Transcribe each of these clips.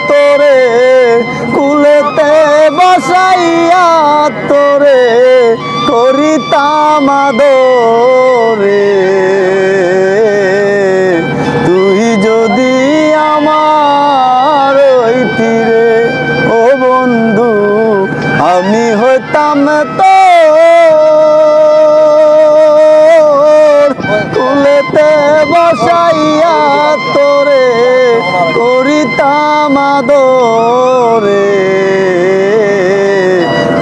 তোরে কুলেতে বসাইয়া তোরে করিতাম আদরে। তুই যদি আমার হইতি রে ও বন্ধু, আমি হইতাম তোর কুলেতে বসাইয়া তোরে করিতাম আদরে।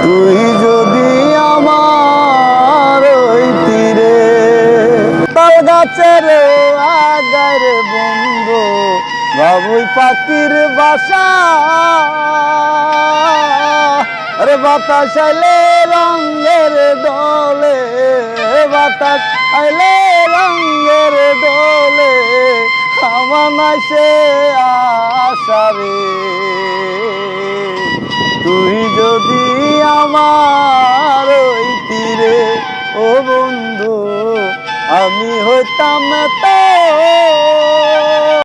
তুই যদি আমার হইতি রে। তাল গাছের আগার বন্ধু বাবুই পাখির বাসা, আরে বাতাস আইলে রঙের দোলে, বাতাস আইলে রঙের দোলে আমার নাই সে আশা রে। তুই যদি আমার